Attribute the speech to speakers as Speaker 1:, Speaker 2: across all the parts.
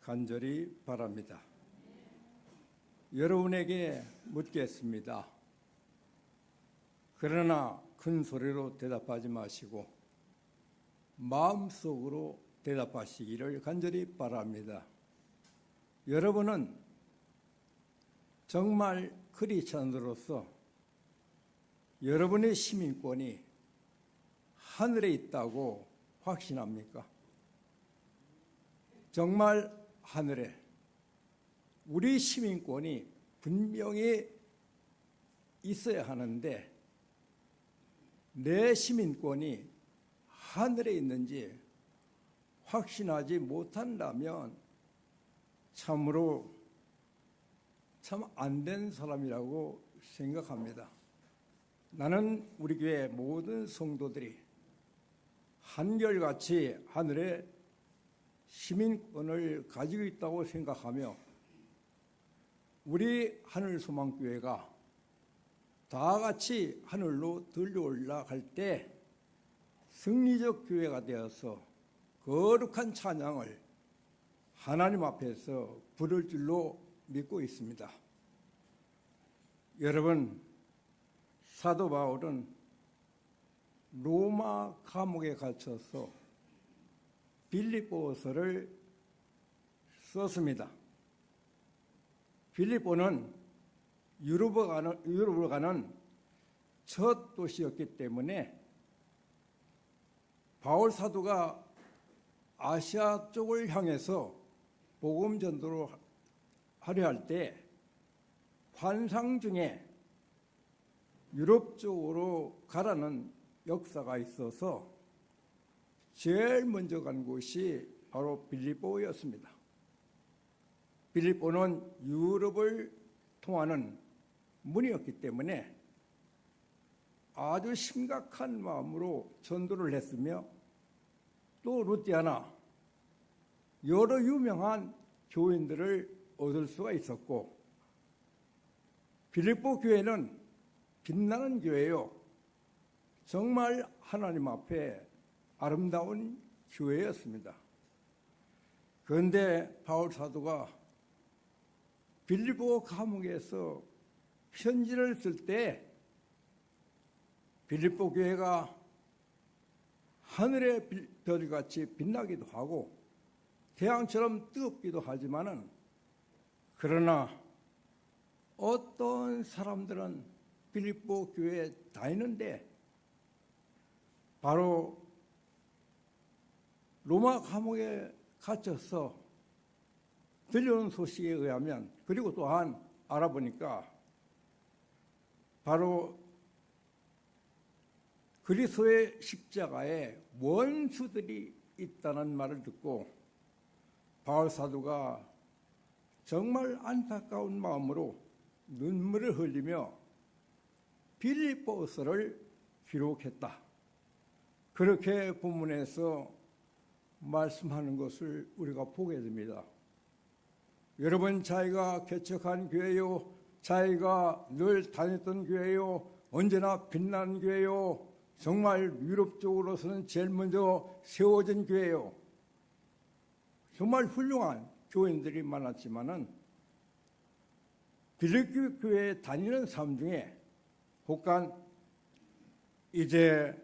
Speaker 1: 간절히 바랍니다. 여러분에게 묻겠습니다. 그러나 큰 소리로 대답하지 마시고 마음속으로 대답하시기를 간절히 바랍니다. 여러분은 정말 크리스천으로서 여러분의 시민권이 하늘에 있다고 확신합니까? 정말 하늘에 우리 시민권이 분명히 있어야 하는데 내 시민권이 하늘에 있는지 확신하지 못한다면 참으로 참 안 된 사람이라고 생각합니다. 나는 우리 교회 모든 성도들이 한결같이 하늘에 시민권을 가지고 있다고 생각하며 우리 하늘소망교회가 다 같이 하늘로 들려 올라갈 때 승리적 교회가 되어서 거룩한 찬양을 하나님 앞에서 부를 줄로 믿고 있습니다. 여러분, 사도 바울은 로마 감옥에 갇혀서 빌립보서를 썼습니다. 빌립보는 유럽을 가는 첫 도시였기 때문에 바울 사도가 아시아 쪽을 향해서 복음 전도를 하려 할 때 환상 중에 유럽 쪽으로 가라는 역사가 있어서 제일 먼저 간 곳이 바로 빌립보였습니다. 빌립보는 유럽을 통하는 문이었기 때문에 아주 심각한 마음으로 전도를 했으며 또 루디아나 여러 유명한 교인들을 얻을 수가 있었고 빌립보 교회는 빛나는 교회요. 정말 하나님 앞에 아름다운 교회였습니다. 그런데 바울 사도가 빌립보 감옥에서 편지를 쓸 때 빌립보 교회가 하늘의 별같이 빛나기도 하고 태양처럼 뜨겁기도 하지만은 그러나 어떤 사람들은 빌립보 교회에 다니는데 바로 로마 감옥에 갇혀서 들려오는 소식에 의하면 그리고 또한 알아보니까 바로 그리스도의 십자가에 원수들이 있다는 말을 듣고 바울 사도가 정말 안타까운 마음으로 눈물을 흘리며 빌립보서를 기록했다. 그렇게 본문에서 말씀하는 것을 우리가 보게 됩니다. 여러분, 자기가 개척한 교회요, 자기가 늘 다녔던 교회요, 언제나 빛나는 교회요, 정말 유럽 쪽으로서는 제일 먼저 세워진 교회요. 정말 훌륭한 교인들이 많았지만은 빌립보 교회에 다니는 사람 중에 혹간 이제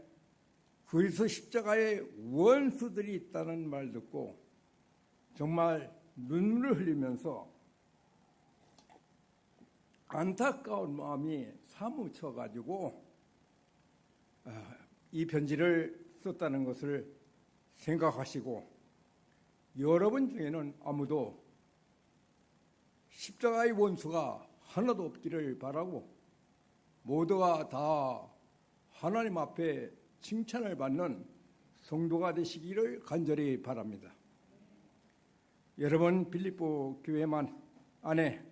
Speaker 1: 그리스도 십자가의 원수들이 있다는 말 듣고 정말 눈물을 흘리면서 안타까운 마음이 사무쳐가지고 이 편지를 썼다는 것을 생각하시고 여러분 중에는 아무도 십자가의 원수가 하나도 없기를 바라고 모두가 다 하나님 앞에 칭찬을 받는 성도가 되시기를 간절히 바랍니다. 여러분, 빌립보 교회만 안에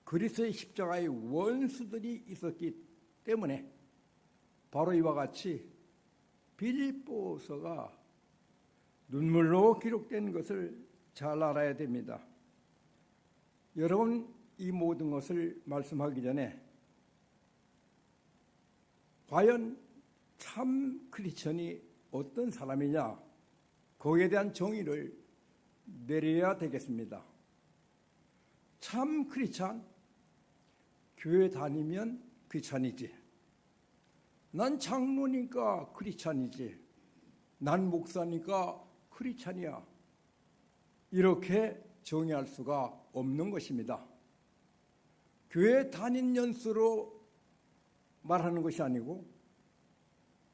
Speaker 1: 그리스도의 십자가의 원수들이 있었기 때문에 바로 이와 같이 빌립보서가 눈물로 기록된 것을 잘 알아야 됩니다. 여러분, 이 모든 것을 말씀하기 전에 과연 참 크리스천이 어떤 사람이냐, 거기에 대한 정의를 내려야 되겠습니다. 참 크리스찬, 교회 다니면 크리스찬이지. 난 장로니까 크리스찬이지. 난 목사니까 크리스찬이야. 이렇게 정의할 수가 없는 것입니다. 교회 다닌 연수로 말하는 것이 아니고,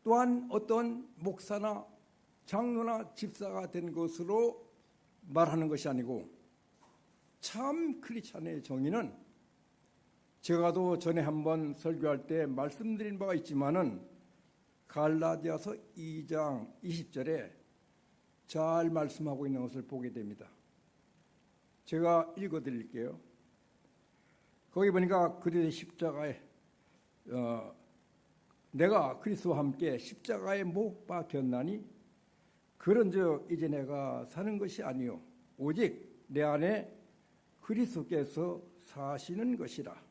Speaker 1: 또한 어떤 목사나 장로나 집사가 된 것으로 말하는 것이 아니고, 참 크리스찬의 정의는 제가도 전에 한번 설교할 때 말씀드린 바가 있지만은 갈라디아서 2장 20절에 잘 말씀하고 있는 것을 보게 됩니다. 제가 읽어드릴게요. 거기 보니까 그리스도의 십자가에 내가 그리스도와 함께 십자가에 못 박혔나니 그런즉 이제 내가 사는 것이 아니요 오직 내 안에 그리스도께서 사시는 것이라.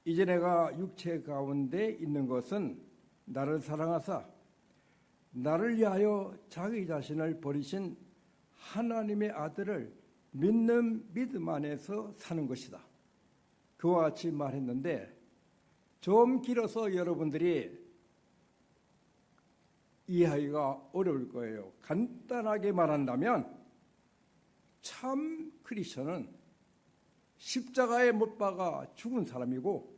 Speaker 1: 이제 내가 육체 가운데 있는 것은 나를 사랑하사 나를 위하여 자기 자신을 버리신 하나님의 아들을 믿는 믿음 안에서 사는 것이다. 그와 같이 말했는데 좀 길어서 여러분들이 이해하기가 어려울 거예요. 간단하게 말한다면 참 크리스천은 십자가에 못 박아 죽은 사람이고,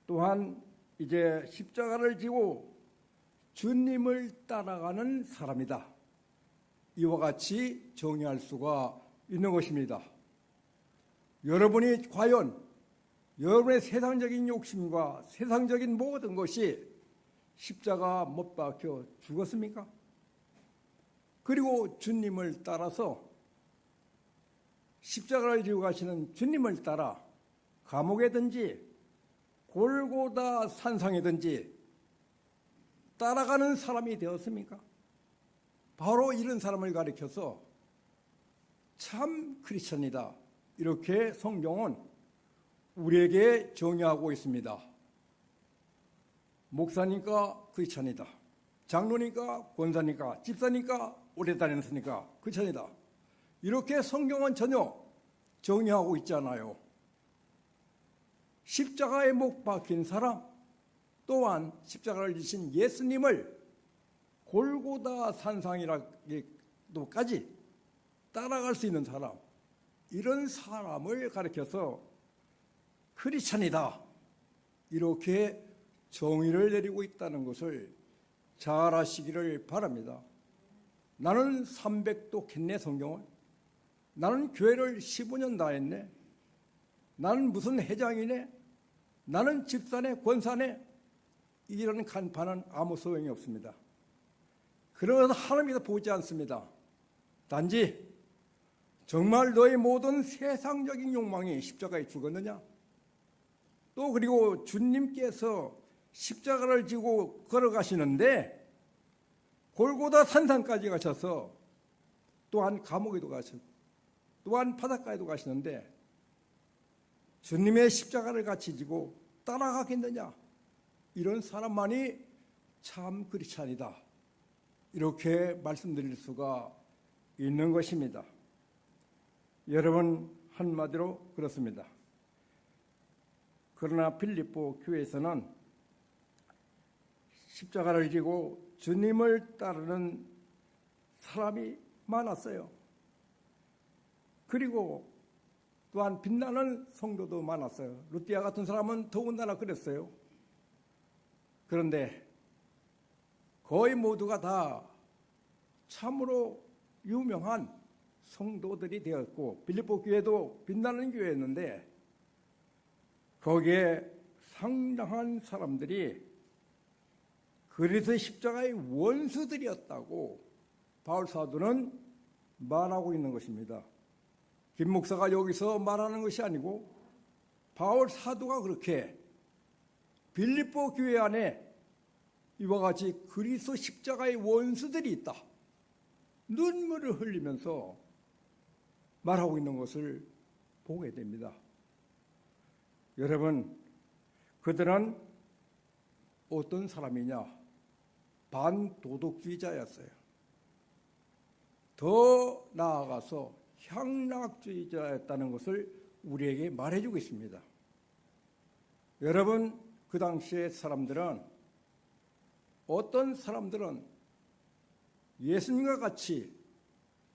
Speaker 1: 또한 이제 십자가를 지고 주님을 따라가는 사람이다. 이와 같이 정의할 수가 있는 것입니다. 여러분이 과연 여러분의 세상적인 욕심과 세상적인 모든 것이 십자가 못 박혀 죽었습니까? 그리고 주님을 따라서 십자가를 지고 가시는 주님을 따라 감옥에든지 골고다 산상이든지 따라가는 사람이 되었습니까? 바로 이런 사람을 가리켜서 참 크리스천이다, 이렇게 성경은 우리에게 정의하고 있습니다. 목사니까 크리스천이다, 장로니까 권사니까 집사니까 오래 다녔으니까 크리스천이다, 이렇게 성경은 전혀 정의하고 있지 않아요. 십자가에 못 박힌 사람, 또한 십자가를 지신 예수님을 골고다 산상이라도까지 따라갈 수 있는 사람, 이런 사람을 가리켜서 크리스천이다, 이렇게 정의를 내리고 있다는 것을 잘 아시기를 바랍니다. 나는 300도 캤네 성경을. 나는 교회를 15년 다녔네. 나는 무슨 회장이네. 나는 집사네, 권사네. 이런 간판은 아무 소용이 없습니다. 그러나 하나님께서 보지 않습니다. 단지 정말 너의 모든 세상적인 욕망이 십자가에 죽었느냐? 또 그리고 주님께서 십자가를 지고 걸어가시는데 골고다 산상까지 가셔서 또한 감옥에도 가시고 또한 바닷가에도 가시는데 주님의 십자가를 같이 지고 따라가겠느냐? 이런 사람만이 참 크리스찬이다, 이렇게 말씀드릴 수가 있는 것입니다. 여러분, 한마디로 그렇습니다. 그러나 빌립보 교회에서는 십자가를 지고 주님을 따르는 사람이 많았어요. 그리고 또한 빛나는 성도도 많았어요. 루디아 같은 사람은 더군다나 그랬어요. 그런데 거의 모두가 다 참으로 유명한 성도들이 되었고, 빌립보 교회도 빛나는 교회였는데 거기에 상당한 사람들이 그리스도의 십자가의 원수들이었다고 바울 사도는 말하고 있는 것입니다. 김 목사가 여기서 말하는 것이 아니고 바울 사도가 그렇게 빌립보 교회 안에 이와 같이 그리스도 십자가의 원수들이 있다, 눈물을 흘리면서 말하고 있는 것을 보게 됩니다. 여러분, 그들은 어떤 사람이냐? 반도덕주의자였어요. 더 나아가서 향락주의자였다는 것을 우리에게 말해주고 있습니다. 여러분, 그 당시의 사람들은, 어떤 사람들은 예수님과 같이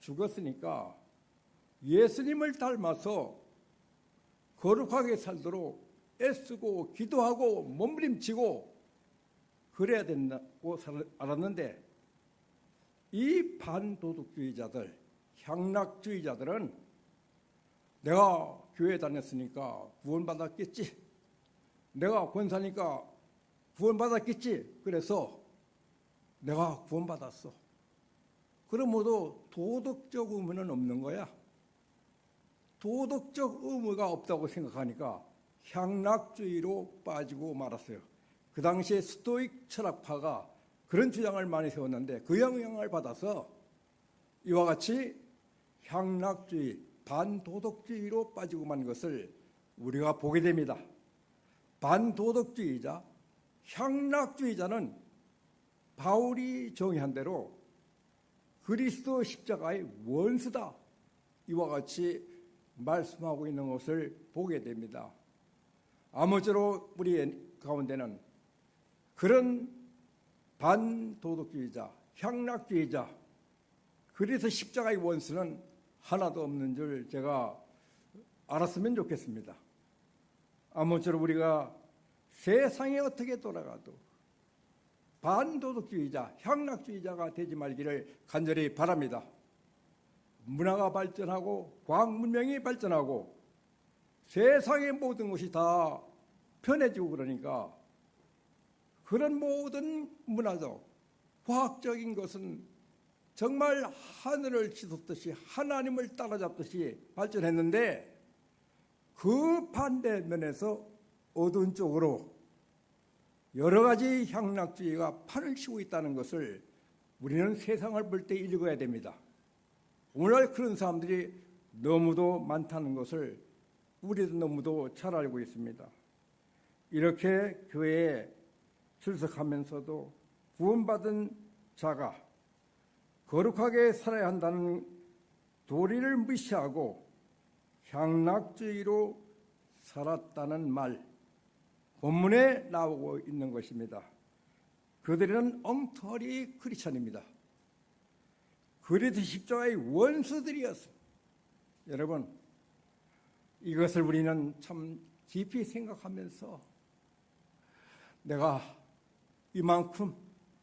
Speaker 1: 죽었으니까 예수님을 닮아서 거룩하게 살도록 애쓰고 기도하고 몸부림치고 그래야 된다고 알았는데, 이 반도덕주의자들, 향락주의자들은 내가 교회 다녔으니까 구원받았겠지, 내가 권사니까 구원받았겠지, 그래서 내가 구원받았어. 그럼 모두 도덕적 의무는 없는 거야. 도덕적 의무가 없다고 생각하니까 향락주의로 빠지고 말았어요. 그 당시에 스토익 철학파가 그런 주장을 많이 세웠는데 그 영향을 받아서 이와 같이 향락주의, 반도덕주의로 빠지고 만 것을 우리가 보게 됩니다. 반도덕주의자, 향락주의자는 바울이 정의한 대로 그리스도 십자가의 원수다, 이와 같이 말씀하고 있는 것을 보게 됩니다. 아무쪼록 우리 가운데는 그런 반도덕주의자, 향락주의자, 그래서 십자가의 원수는 하나도 없는 줄 제가 알았으면 좋겠습니다. 아무쪼록 우리가 세상에 어떻게 돌아가도 반도덕주의자, 향락주의자가 되지 말기를 간절히 바랍니다. 문화가 발전하고 과학 문명이 발전하고 세상의 모든 것이 다 편해지고 그러니까 그런 모든 문화적, 과학적인 것은 정말 하늘을 치솟듯이 하나님을 따라잡듯이 발전했는데 그 반대면에서 어두운 쪽으로 여러 가지 향락주의가 판을 치고 있다는 것을 우리는 세상을 볼 때 읽어야 됩니다. 오늘날 그런 사람들이 너무도 많다는 것을 우리도 너무도 잘 알고 있습니다. 이렇게 교회에 출석하면서도 구원받은 자가 거룩하게 살아야 한다는 도리를 무시하고 향락주의로 살았다는 말, 본문에 나오고 있는 것입니다. 그들은 엉터리 크리스천입니다. 그리스도 십자가의 원수들이었습니다. 여러분, 이것을 우리는 참 깊이 생각하면서 내가 이만큼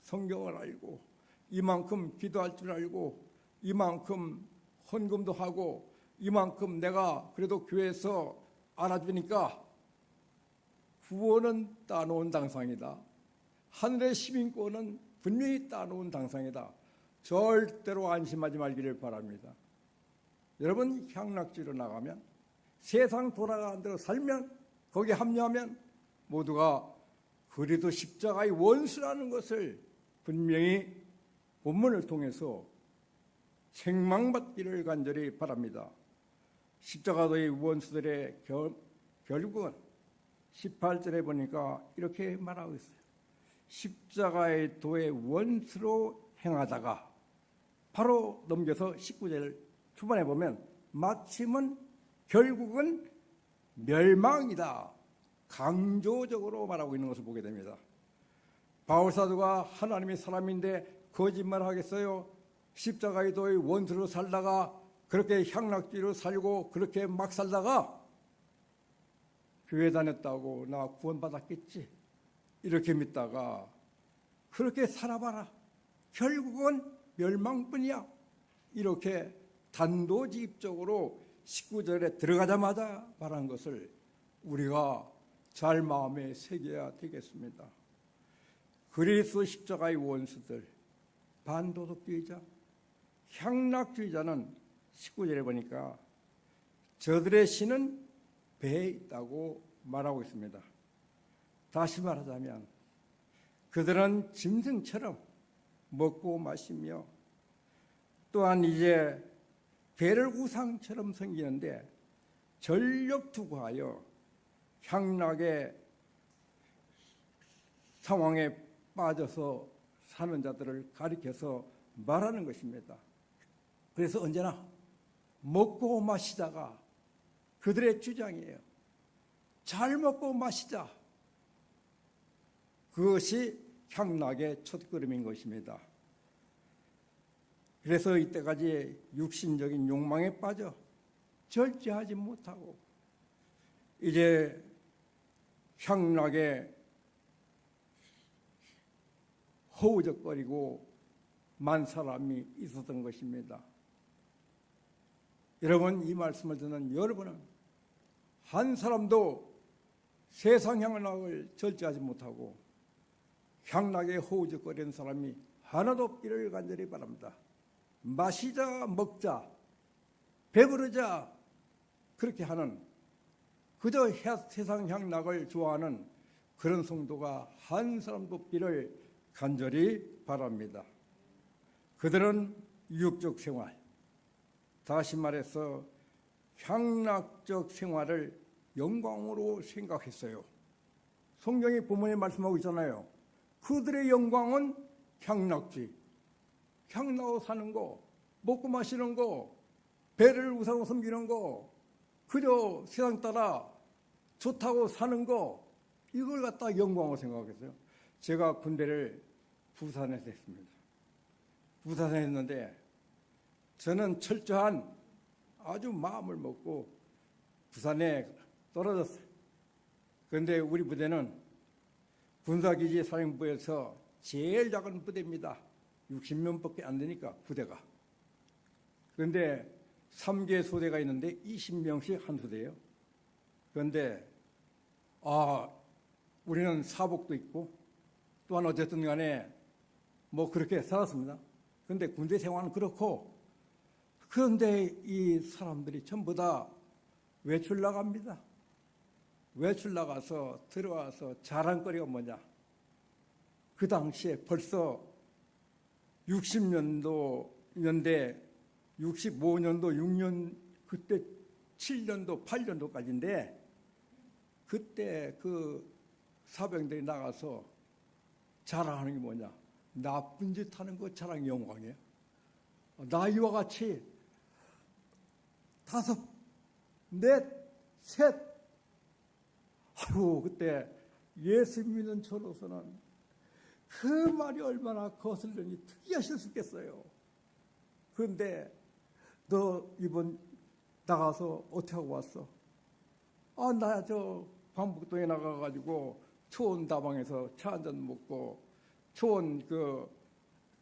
Speaker 1: 성경을 알고 이만큼 기도할 줄 알고 이만큼 헌금도 하고 이만큼 내가 그래도 교회에서 알아주니까 구원은 따놓은 당상이다, 하늘의 시민권은 분명히 따놓은 당상이다, 절대로 안심하지 말기를 바랍니다. 여러분, 향락주의로 나가면, 세상 돌아가는 대로 살면, 거기에 합류하면 모두가 그리스도 십자가의 원수라는 것을 분명히 본문을 통해서 책망받기를 간절히 바랍니다. 십자가의 원수들의 결국은 18절에 보니까 이렇게 말하고 있어요. 십자가의 도의 원수로 행하다가, 바로 넘겨서 19절 초반에 보면 마침은 결국은 멸망이다, 강조적으로 말하고 있는 것을 보게 됩니다. 바울사도가 하나님의 사람인데 거짓말하겠어요? 십자가의 도의 원수로 살다가 그렇게 향락주의로 살고 그렇게 막 살다가 교회 다녔다고 나 구원받았겠지 이렇게 믿다가 그렇게 살아봐라, 결국은 멸망뿐이야, 이렇게 단도직입적으로 19절에 들어가자마자 말한 것을 우리가 잘 마음에 새겨야 되겠습니다. 그리스도 십자가의 원수들, 반도덕주의자, 향락주의자는 19절에 보니까 저들의 신은 배에 있다고 말하고 있습니다. 다시 말하자면 그들은 짐승처럼 먹고 마시며 또한 이제 배를 우상처럼 섬기는데 전력 투구하여 향락의 상황에 빠져서 사는 자들을 가리켜서 말하는 것입니다. 그래서 언제나 먹고 마시자가 그들의 주장이에요. 잘 먹고 마시자. 그것이 향락의 첫걸음인 것입니다. 그래서 이때까지 육신적인 욕망에 빠져 절제하지 못하고 이제 향락에 허우적거리고 만 사람이 있었던 것입니다. 여러분, 이 말씀을 듣는 여러분은 한 사람도 세상 향락을 절제하지 못하고 향락에 허우적거리는 사람이 하나도 없기를 간절히 바랍니다. 마시자 먹자 배부르자 그렇게 하는 그저 세상 향락을 좋아하는 그런 성도가 한 사람도 없기를 간절히 바랍니다. 그들은 육적 생활, 다시 말해서 향락적 생활을 영광으로 생각했어요. 성경이 본문에 말씀하고 있잖아요. 그들의 영광은 향락주의, 향락으로 사는 거, 먹고 마시는 거, 배를 우상으로 섬기는 거, 그저 세상 따라 좋다고 사는 거, 이걸 갖다 영광으로 생각했어요. 제가 군대를 부산에서 했습니다. 부산에서 했는데 저는 철저한 아주 마음을 먹고 부산에 떨어졌어요. 그런데 우리 부대는 군사기지 사령부에서 제일 작은 부대입니다. 60명밖에 안 되니까 부대가. 그런데 3개 소대가 있는데 20명씩 한 소대예요. 그런데 우리는 사복도 있고 또한 어쨌든 간에 뭐 그렇게 살았습니다. 그런데 군대 생활은 그렇고, 그런데 이 사람들이 전부 다 외출 나갑니다. 외출 나가서 들어와서 자랑거리가 뭐냐. 그 당시에 벌써 60년대 65년도 6년 그때 7년도 8년도까지인데 그때 그 사병들이 나가서 자랑하는 게 뭐냐. 나쁜 짓 하는 거 자랑이 영광이에요. 나이와 같이 5, 4, 3. 아이고, 그때 예수 믿는 저로서는 그 말이 얼마나 거슬리니 특이하실 수 있겠어요. 그런데 너 이번 나가서 어떻게 하고 왔어? 나 저 광복동에 나가가지고 초원 다방에서 차 한잔 먹고 초원 그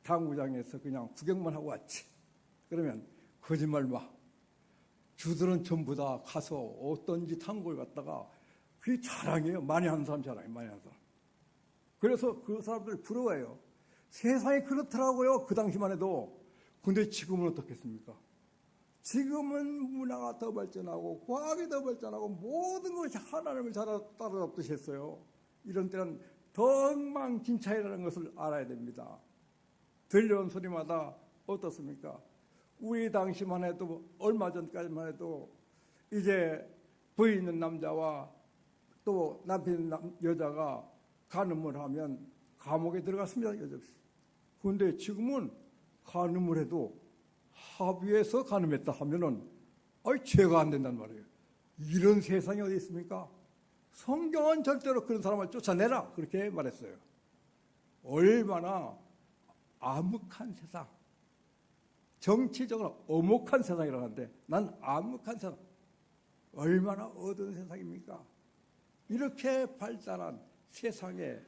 Speaker 1: 당구장에서 그냥 구경만 하고 왔지. 그러면 거짓말 마. 주들은 전부 다 가서 어떤 짓 한 걸 갖다가 그게 자랑이에요. 많이 하는 사람 자랑이에요. 많이 하는 사람. 그래서 그 사람들 부러워해요. 세상이 그렇더라고요. 그 당시만 해도. 근데 지금은 어떻겠습니까? 지금은 문화가 더 발전하고 과학이 더 발전하고 모든 것이 하나님을 따라잡듯이 했어요. 이런 때는 더 엉망진창이라는 것을 알아야 됩니다. 들려온 소리마다 어떻습니까? 우리 당시만 해도 얼마 전까지만 해도 이제 부인 있는 남자와 또 남편 있는 여자가 간음을 하면 감옥에 들어갔습니다. 여자없이. 그런데 지금은 간음을 해도 합의해서 간음했다 하면은 죄가 안 된단 말이에요. 이런 세상이 어디 있습니까? 성경은 절대로 그런 사람을 쫓아내라 그렇게 말했어요. 얼마나 암흑한 세상, 정치적으로 엄혹한 세상이라고 하는데 난 암흑한 세상, 얼마나 어두운 세상입니까? 이렇게 발달한 세상에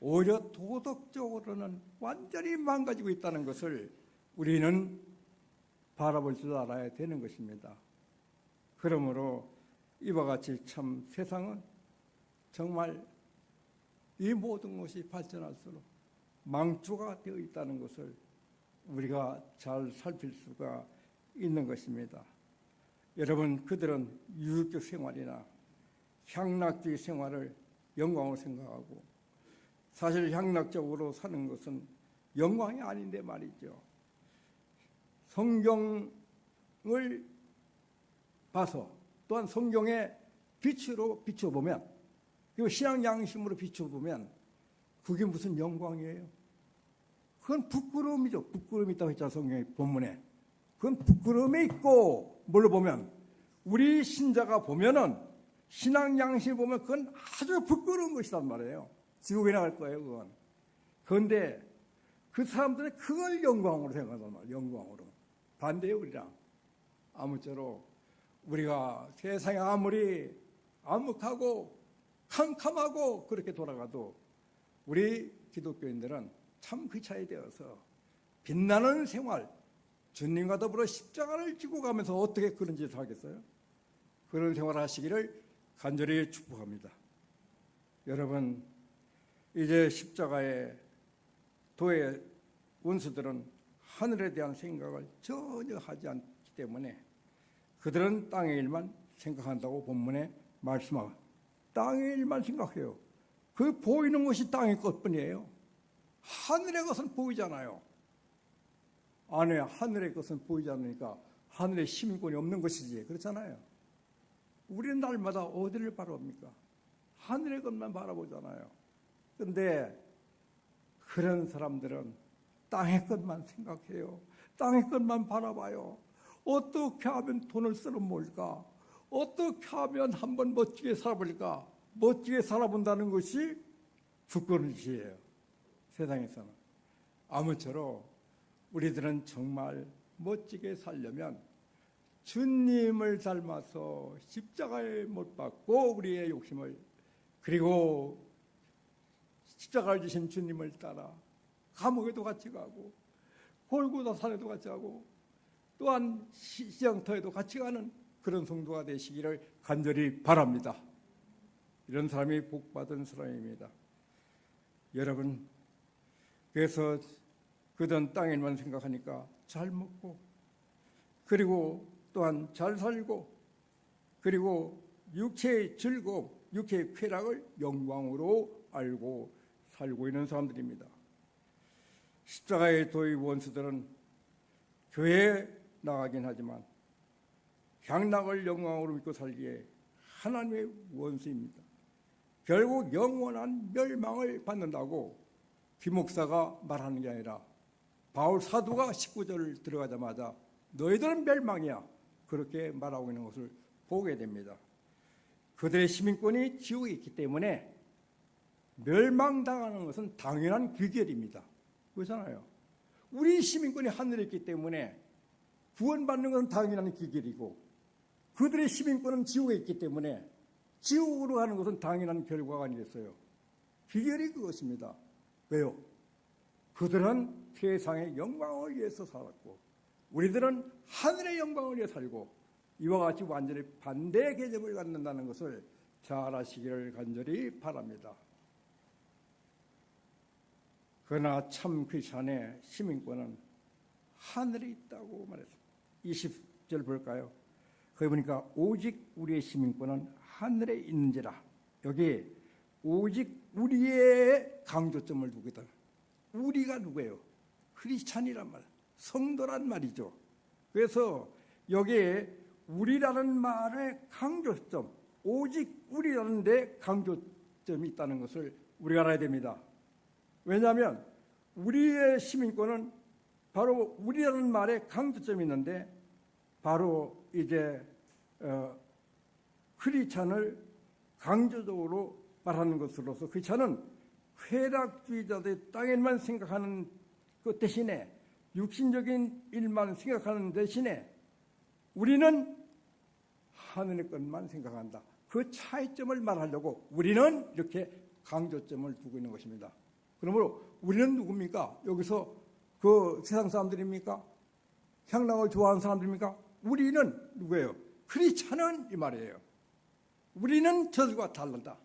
Speaker 1: 오히려 도덕적으로는 완전히 망가지고 있다는 것을 우리는 바라볼 줄 알아야 되는 것입니다. 그러므로 이와 같이 참 세상은 정말 이 모든 것이 발전할수록 망조가 되어 있다는 것을 우리가 잘 살필 수가 있는 것입니다. 여러분, 그들은 유익적 생활이나 향락주의 생활을 영광으로 생각하고 사실 향락적으로 사는 것은 영광이 아닌데 말이죠. 성경을 봐서 또한 성경의 빛으로 비춰보면 그리고 신앙 양심으로 비춰보면 그게 무슨 영광이에요? 그건 부끄러움이죠. 부끄러움이 있다고 했잖아. 성경의 본문에. 그건 부끄러움에 있고, 뭘로 보면 우리 신자가 보면은 신앙 양심을 보면 그건 아주 부끄러운 것이란 말이에요. 지옥에 나갈 거예요, 그건. 그런데 그 사람들은 그걸 영광으로 생각한단 말이에요. 영광으로. 반대예요, 우리랑. 아무쪼록 우리가 세상에 아무리 암묵하고 캄캄하고 그렇게 돌아가도 우리 기독교인들은 참 그 차에 되어서 빛나는 생활, 주님과 더불어 십자가를 지고 가면서 어떻게 그런 짓을 하겠어요? 그런 생활을 하시기를 간절히 축복합니다. 여러분, 이제 십자가의 도의 원수들은 하늘에 대한 생각을 전혀 하지 않기 때문에 그들은 땅의 일만 생각한다고 본문에 말씀하고, 땅의 일만 생각해요. 그 보이는 것이 땅의 것뿐이에요. 하늘의 것은 보이잖아요. 안에 하늘의 것은 보이지 않으니까 하늘의 시민권이 없는 것이지. 그렇잖아요. 우리는 날마다 어디를 바라봅니까? 하늘의 것만 바라보잖아요. 그런데 그런 사람들은 땅의 것만 생각해요. 땅의 것만 바라봐요. 어떻게 하면 돈을 쓰는 뭘까? 어떻게 하면 한번 멋지게 살아볼까? 멋지게 살아본다는 것이 부끄러운 일이에요. 세상에서는. 아무쪼록 우리들은 정말 멋지게 살려면 주님을 닮아서 십자가에 못 박고 우리의 욕심을, 그리고 십자가를 지신 주님을 따라 감옥에도 같이 가고 골고다 산에도 같이 가고 또한 시장터에도 같이 가는 그런 성도가 되시기를 간절히 바랍니다. 이런 사람이 복받은 사람입니다. 여러분, 그래서 그든 땅의 일만 생각하니까 잘 먹고, 그리고 또한 잘 살고, 그리고 육체의 즐거움, 육체의 쾌락을 영광으로 알고 살고 있는 사람들입니다. 십자가의 도의 원수들은 교회에 나가긴 하지만 향락을 영광으로 믿고 살기에 하나님의 원수입니다. 결국 영원한 멸망을 받는다고 김목사가 말하는 게 아니라 바울 사도가 19절 들어가자마자 너희들은 멸망이야, 그렇게 말하고 있는 것을 보게 됩니다. 그들의 시민권이 지옥에 있기 때문에 멸망당하는 것은 당연한 귀결입니다. 그렇잖아요. 우리 시민권이 하늘에 있기 때문에 구원받는 것은 당연한 귀결이고, 그들의 시민권은 지옥에 있기 때문에 지옥으로 가는 것은 당연한 결과가 아니겠어요. 귀결이 그것입니다. 왜요? 그들은 세상의 영광을 위해서 살았고 우리들은 하늘의 영광을 위해 살고, 이와 같이 완전히 반대의 개념을 갖는다는 것을 잘 아시기를 간절히 바랍니다. 그러나 참 크리스찬의 시민권은 하늘에 있다고 말했습니다. 20절 볼까요? 거기 보니까 오직 우리의 시민권은 하늘에 있는지라. 여기 오직 우리의 강조점을 두고 있다. 우리가 누구예요? 크리스찬이란 말, 성도란 말이죠. 그래서 여기에 우리라는 말의 강조점, 오직 우리라는 데 강조점이 있다는 것을 우리가 알아야 됩니다. 왜냐하면 우리의 시민권은 바로 우리라는 말에 강조점이 있는데, 바로 이제 크리스찬을 강조적으로 말하는 것으로서 크리스찬은 쾌락주의자들의 땅에만 생각하는 것 대신에, 육신적인 일만 생각하는 대신에 우리는 하늘의 것만 생각한다. 그 차이점을 말하려고 우리는 이렇게 강조점을 두고 있는 것입니다. 그러므로 우리는 누굽니까? 여기서 그 세상 사람들입니까? 향락을 좋아하는 사람들입니까? 우리는 누구예요? 크리스찬은 이 말이에요. 우리는 저들과 다르다.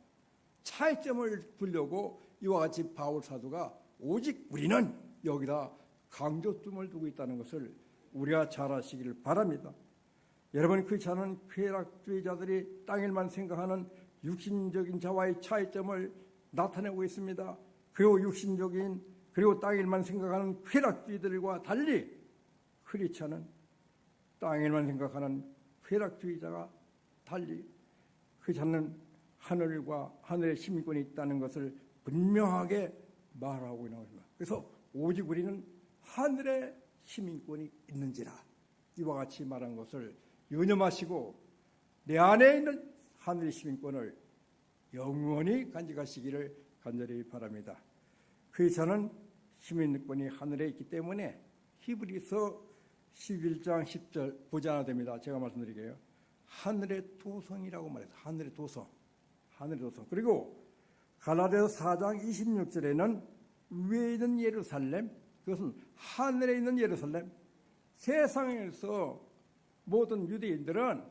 Speaker 1: 차이점을 두려고 이와 같이 바울 사도가 오직 우리는 여기다 강조점을 두고 있다는 것을 우리가 잘 아시기를 바랍니다. 여러분, 크리스찬은 쾌락주의자들이 땅일만 생각하는 육신적인 자와의 차이점을 나타내고 있습니다. 그리고 육신적인, 그리고 땅일만 생각하는 쾌락주의들과 달리 크리스찬은 땅일만 생각하는 쾌락주의자가 달리 크리스찬은 하늘과 하늘의 시민권이 있다는 것을 분명하게 말하고 있는 것입니다. 그래서 오직 우리는 하늘의 시민권이 있는지라, 이와 같이 말한 것을 유념하시고 내 안에 있는 하늘의 시민권을 영원히 간직하시기를 간절히 바랍니다. 저는 시민권이 하늘에 있기 때문에 히브리서 11장 10절 보지 않아도 됩니다. 제가 말씀드릴게요. 하늘의 도성이라고 말해서 하늘의 도성, 하늘의 도성. 그리고 갈라디아서 4장 26절에는 위에 있는 예루살렘, 그것은 하늘에 있는 예루살렘. 세상에서 모든 유대인들은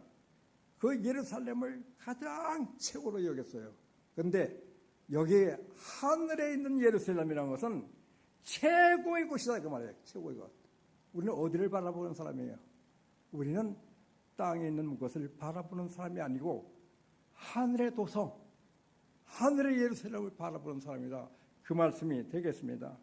Speaker 1: 그 예루살렘을 가장 최고로 여겼어요. 그런데 여기 하늘에 있는 예루살렘이라는 것은 최고의 곳이다 그 말이에요. 최고의 곳. 우리는 어디를 바라보는 사람이에요? 우리는 땅에 있는 것을 바라보는 사람이 아니고 하늘의 도성, 하늘의 예루살렘을 바라보는 사람이다. 그 말씀이 되겠습니다.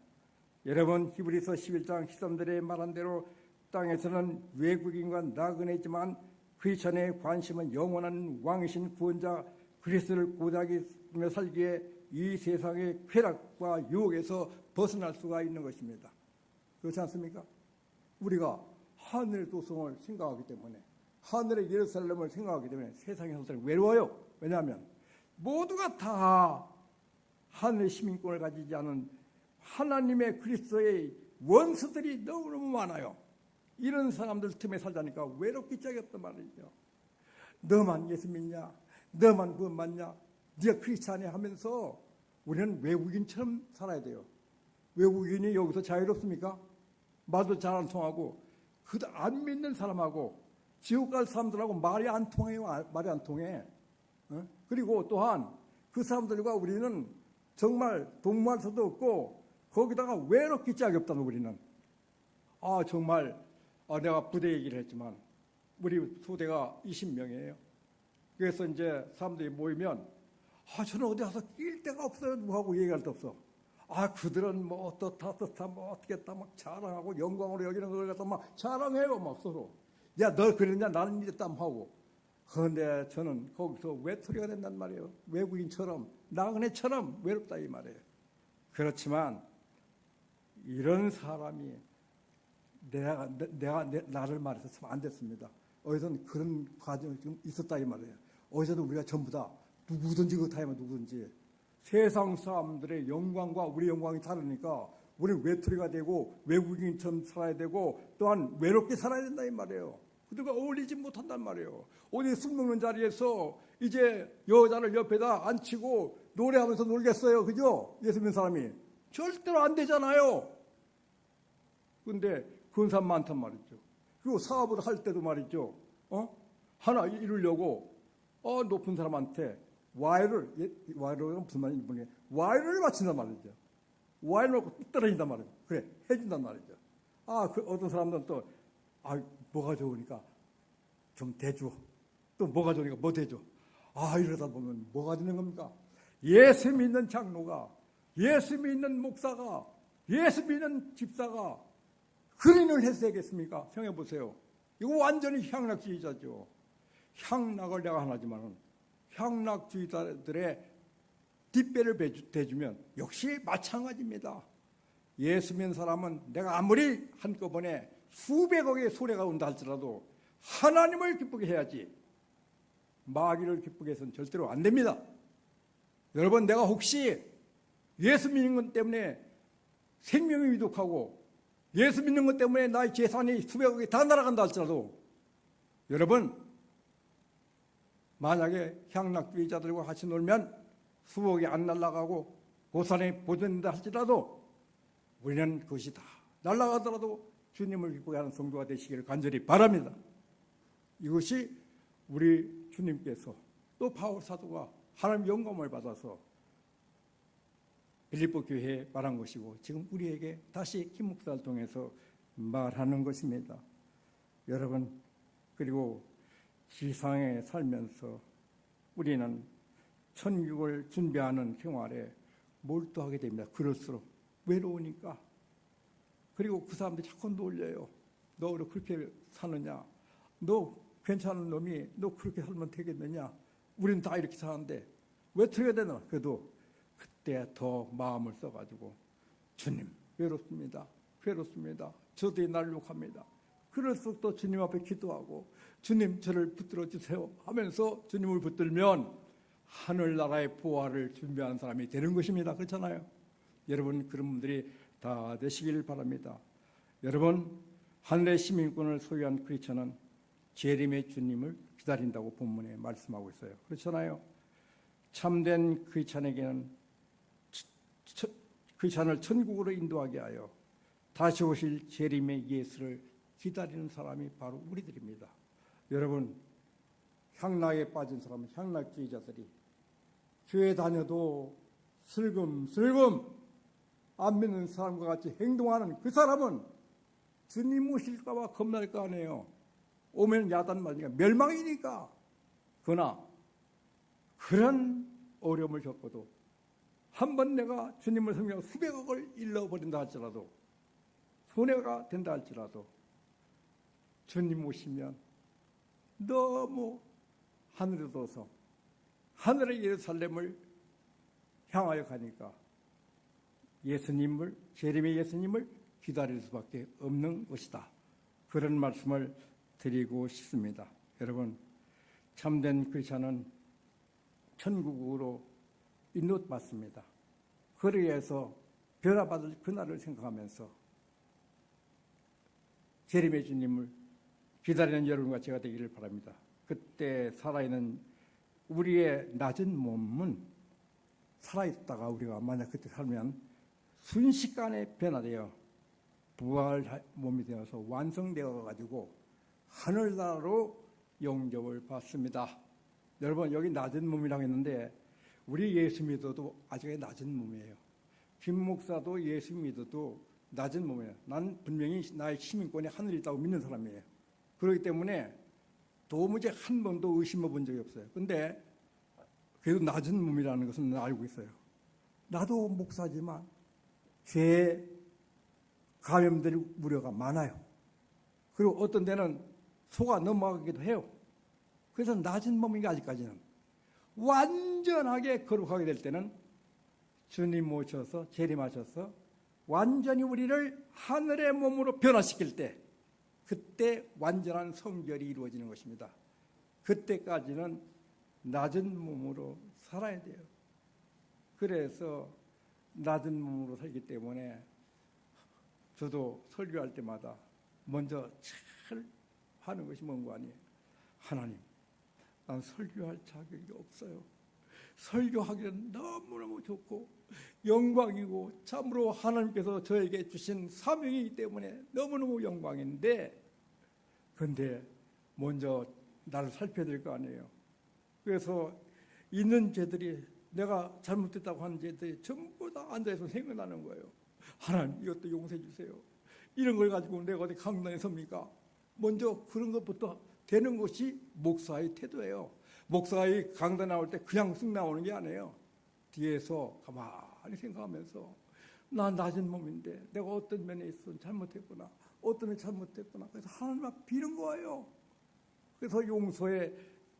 Speaker 1: 여러분, 히브리서 11장 13절에 말한 대로 땅에서는 외국인과 나그네지만 크리스천의 관심은 영원한 왕이신 구원자 그리스도를 고대하며 살기에 이 세상의 쾌락과 유혹에서 벗어날 수가 있는 것입니다. 그렇지 않습니까? 우리가 하늘의 도성을 생각하기 때문에, 하늘의 예루살렘을 생각하기 때문에 세상의 사람들은 외로워요. 왜냐하면 모두가 다 하늘의 시민권을 가지지 않은 하나님의 그리스도의 원수들이 너무너무 많아요. 이런 사람들 틈에 살자니까 외롭기 짝이었단 말이죠. 너만 예수 믿냐? 너만 구원 받냐? 네가 크리스찬이야 하면서 우리는 외국인처럼 살아야 돼요. 외국인이 여기서 자유롭습니까? 말도 잘 안 통하고 그 안 믿는 사람하고 지옥 갈 사람들하고 말이 안 통해요. 말이 안 통해. 그리고 또한 그 사람들과 우리는 정말 동무할 수도 없고 거기다가 외롭기 짝이 없다는 우리는. 정말 내가 부대 얘기를 했지만 우리 소대가 20명이에요. 그래서 이제 사람들이 모이면 저는 어디 가서 낄 데가 없어요. 누구하고 얘기할 데 없어. 그들은 뭐 어떻다 뭐 어떻게 했다 막 자랑하고 영광으로 여기는 걸 갖다 막 자랑해요. 막 서로. 야, 너 그랬냐? 나는 이랬다 하고. 그런데 저는 거기서 외톨이가 된단 말이에요. 외국인처럼 나그네처럼 외롭다 이 말이에요. 그렇지만 이런 사람이 나를 말해서 참 안 됐습니다. 어디서는 그런 과정이 좀 있었다 이 말이에요. 어디서는 우리가 전부 다 누구든지 그렇다면 누구든지 세상 사람들의 영광과 우리 영광이 다르니까 우리는 외톨이가 되고 외국인처럼 살아야 되고 또한 외롭게 살아야 된다 이 말이에요. 그들과 어울리지 못한단 말이에요. 어디 술 먹는 자리에서 이제 여자를 옆에다 앉히고 노래하면서 놀겠어요. 그죠? 예수 믿는 사람이. 절대로 안 되잖아요. 근데 그런 사람 많단 말이죠. 그리고 사업을 할 때도 말이죠. 하나 이루려고 높은 사람한테 와이를 무슨 말인지 와이를 맞춘단 말이죠. 와이를 놓고 뚝 떨어진단 말이죠. 그래 해준단 말이죠. 그 어떤 사람들은 또 뭐가 좋으니까 좀 대줘. 또 뭐가 좋으니까 뭐 대줘. 이러다 보면 뭐가 되는 겁니까? 예수 믿는 장로가, 예수 믿는 목사가, 예수 믿는 집사가 그린을 해서 되겠습니까? 생각해 보세요. 이거 완전히 향락주의자죠. 향락을 내가 하나지만은 향락주의자들의 뒷배를 대주면 역시 마찬가지입니다. 예수 믿는 사람은 내가 아무리 한꺼번에 수백억의 소래가 온다 할지라도 하나님을 기쁘게 해야지 마귀를 기쁘게 해서는 절대로 안 됩니다. 여러분, 내가 혹시 예수 믿는 것 때문에 생명이 위독하고 예수 믿는 것 때문에 나의 재산이 수백억이 다 날아간다 할지라도 여러분, 만약에 향락주의자들과 같이 놀면 수억이 안 날아가고 고산에 보존된다 할지라도 우리는 그것이 다 날아가더라도 주님을 기쁘게 하는 성도가 되시기를 간절히 바랍니다. 이것이 우리 주님께서 또 바울 사도가 하나님 영감을 받아서 빌립보 교회에 말한 것이고 지금 우리에게 다시 김 목사를 통해서 말하는 것입니다. 여러분, 그리고 지상에 살면서 우리는 천국을 준비하는 생활에 몰두하게 됩니다. 그럴수록 외로우니까. 그리고 그 사람들이 자꾸 놀려요. 너 왜 그렇게 사느냐? 너 괜찮은 놈이 너 그렇게 살면 되겠느냐? 우리는 다 이렇게 사는데 왜 틀게 되나? 그래도 그때 더 마음을 써가지고 주님 외롭습니다. 저도 날 욕합니다. 그럴수록 또 주님 앞에 기도하고 주님 저를 붙들어 주세요 하면서 주님을 붙들면 하늘나라의 보화를 준비하는 사람이 되는 것입니다. 그렇잖아요. 여러분 그런 분들이 다 되시길 바랍니다. 여러분 하늘의 시민권을 소유한 크리스천은 재림의 주님을 기다린다고 본문에 말씀하고 있어요. 그렇잖아요. 참된 크리스천에게는 크리스천을 천국으로 인도하게 하여 다시 오실 재림의 예수를 기다리는 사람이 바로 우리들입니다. 여러분 향락에 빠진 사람은 향락주의자들이 교회 다녀도 슬금슬금 안 믿는 사람과 같이 행동하는 그 사람은 주님 오실까 봐 겁날 거 아니에요. 오면 야단 맞으니까 멸망이니까. 그러나 그런 어려움을 겪어도 한번 내가 주님을 섬겨 수백억을 잃어버린다 할지라도 손해가 된다 할지라도 주님 오시면 너무 하늘에 둬서 하늘의 예루살렘을 향하여 가니까 예수님을 재림의 예수님을 기다릴 수밖에 없는 것이다. 그런 말씀을 드리고 싶습니다. 여러분 참된 크리스천은 천국으로 인도받습니다. 그리해서 변화받을 그날을 생각하면서 재림의 주님을 기다리는 여러분과 제가 되기를 바랍니다. 그때 살아있는 우리의 낮은 몸은 살아있다가 우리가 만약 그때 살면 순식간에 변화되어 부활 몸이 되어서 완성되어 가지고 하늘나라로 영접을 받습니다. 여러분 여기 낮은 몸이라고 했는데 우리 예수 믿어도 아직 낮은 몸이에요. 김 목사도 예수 믿어도 낮은 몸이에요. 난 분명히 나의 시민권이 하늘에 있다고 믿는 사람이에요. 그렇기 때문에 도무지 한 번도 의심해 본 적이 없어요. 근데 그래도 낮은 몸이라는 것은 알고 있어요. 나도 목사지만 죄에 감염될 우려가 많아요. 그리고 어떤 데는 속아 넘어가기도 해요. 그래서 낮은 몸이 아직까지는 완전하게 거룩하게 될 때는 주님 모셔서 재림하셔서 완전히 우리를 하늘의 몸으로 변화시킬 때 그때 완전한 성결이 이루어지는 것입니다. 그때까지는 낮은 몸으로 살아야 돼요. 그래서 낮은 몸으로 살기 때문에 저도 설교할 때마다 먼저 잘 하는 것이 뭔가 아니에요. 하나님, 난 설교할 자격이 없어요. 설교하기는 너무너무 좋고 영광이고 참으로 하나님께서 저에게 주신 사명이기 때문에 너무너무 영광인데 그런데 먼저 나를 살펴야 될 거 아니에요. 그래서 있는 죄들이 내가 잘못했다고 하는 죄들이 전부 다 앉아서 생각나는 거예요. 하나님 이것도 용서해 주세요. 이런 걸 가지고 내가 어디 강단에 섭니까? 먼저 그런 것부터 되는 것이 목사의 태도예요. 목사의 강단 나올 때 그냥 쓱 나오는 게 아니에요. 뒤에서 가만히 생각하면서 나 낮은 몸인데 내가 어떤 면에 있어 잘못했구나. 어떤 면에 잘못했구나. 그래서 하나님 앞 비는 거예요. 그래서 용서의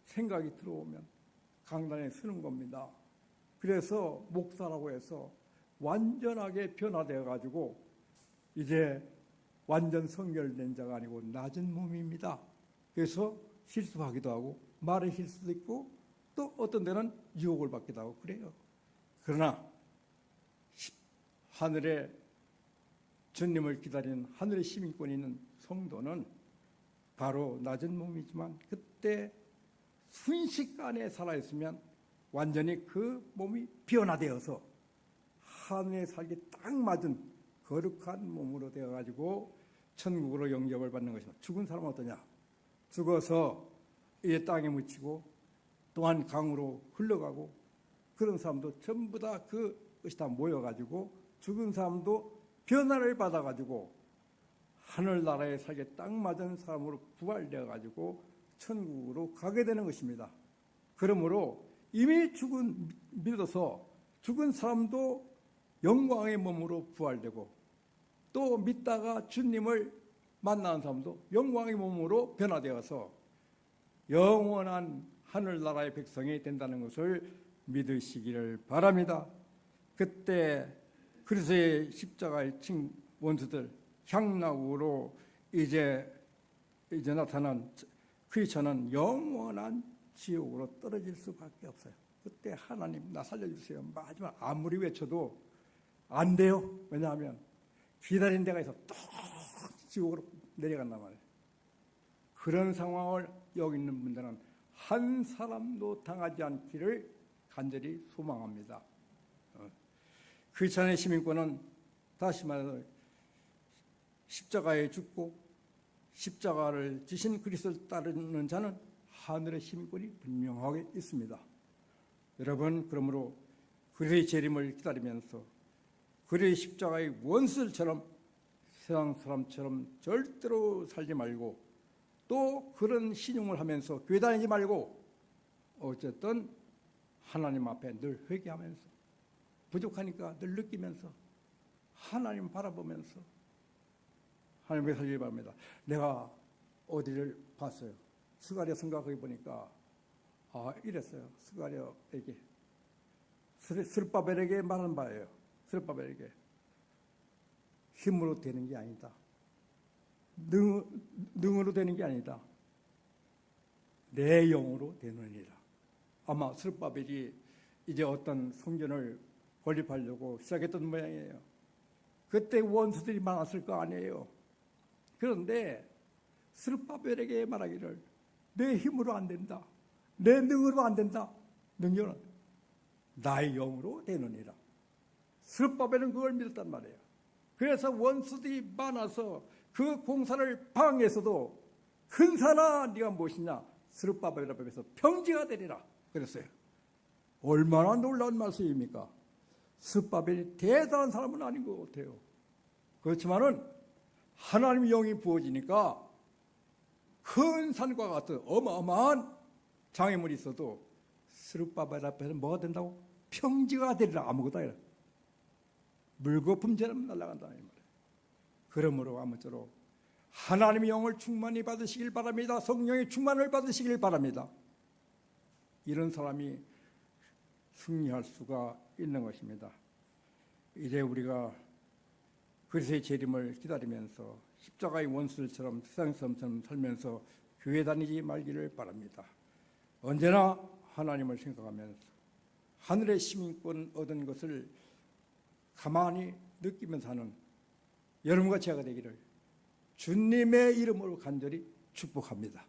Speaker 1: 생각이 들어오면 강단에 서는 겁니다. 그래서 목사라고 해서 완전하게 변화되어 가지고 이제 완전 성결된 자가 아니고 낮은 몸입니다. 그래서 실수하기도 하고 말의 실수도 있고 또 어떤 데는 유혹을 받기도 하고 그래요. 그러나 하늘에 주님을 기다리는 하늘의 시민권이 있는 성도는 바로 낮은 몸이지만 그때 순식간에 살아있으면 완전히 그 몸이 변화되어서 하늘에 살기 딱 맞은 거룩한 몸으로 되어가지고 천국으로 영접을 받는 것입니다. 죽은 사람은 어떠냐? 죽어서 이제 땅에 묻히고 또한 강으로 흘러가고 그런 사람도 전부 다 그것이 다 모여가지고 죽은 사람도 변화를 받아가지고 하늘나라에 살게 딱 맞은 사람으로 부활되어가지고 천국으로 가게 되는 것입니다. 그러므로 이미 믿어서 죽은 사람도 영광의 몸으로 부활되고 또 믿다가 주님을 만나는 사람도 영광의 몸으로 변화되어서 영원한 하늘나라의 백성이 된다는 것을 믿으시기를 바랍니다. 그때 그리스도의 십자가의 원수들 향락으로 이제 이제 나타난 크리스천은 영원한 지옥으로 떨어질 수밖에 없어요. 그때 하나님 나 살려주세요. 마지막 아무리 외쳐도 안 돼요. 왜냐하면 기다린 데가 있어 또 지옥으로 내려간단 말이에요. 그런 상황을 여기 있는 분들은 한 사람도 당하지 않기를 간절히 소망합니다. 크리스천의 시민권은 다시 말해서 십자가에 죽고 십자가를 지신 그리스도를 따르는 자는 하늘의 시민권이 분명하게 있습니다. 여러분, 그러므로 그리스도의 재림을 기다리면서 그리스도의 십자가의 원수들처럼 세상 사람처럼 절대로 살지 말고 또 그런 신용을 하면서 교회 다니지 말고 어쨌든 하나님 앞에 늘 회개하면서 부족하니까 늘 느끼면서 하나님 바라보면서 하나님께 살기 바랍니다. 내가 어디를 봤어요. 스가랴 성가 거기 보니까 이랬어요. 스가랴에게 스룹바벨에게 말한 바예요. 스룹바벨에게 힘으로 되는 게 아니다. 능으로 되는 게 아니다. 내 영으로 되느니라. 아마 스룹바벨이 이제 어떤 성전을 건립하려고 시작했던 모양이에요. 그때 원수들이 많았을 거 아니에요. 그런데 스룹바벨에게 말하기를 내 힘으로 안 된다. 내 능으로 안 된다. 능력은 나의 영으로 되느니라. 스룹바벨은 그걸 믿었단 말이에요. 그래서 원수들이 많아서 그 공사를 방해해서도 큰 산아 네가 무엇이냐 스룹바벨 앞에서 평지가 되리라 그랬어요. 얼마나 놀라운 말씀입니까? 스룹바벨이 대단한 사람은 아닌 것 같아요. 그렇지만은 하나님의 영이 부어지니까 큰 산과 같은 어마어마한 장애물이 있어도 스룹바벨 앞에서 뭐가 된다고? 평지가 되리라. 아무것도 아니라 물거품처럼 날아간다는 말이에요. 그러므로 아무쪼록 하나님의 영을 충만히 받으시길 바랍니다. 성령의 충만을 받으시길 바랍니다. 이런 사람이 승리할 수가 있는 것입니다. 이제 우리가 그리스도의 재림을 기다리면서 십자가의 원수들처럼 세상 사람처럼 살면서 교회 다니지 말기를 바랍니다. 언제나 하나님을 생각하면서 하늘의 시민권 얻은 것을 가만히 느끼면서 하는 여러분과 제가 되기를 주님의 이름으로 간절히 축복합니다.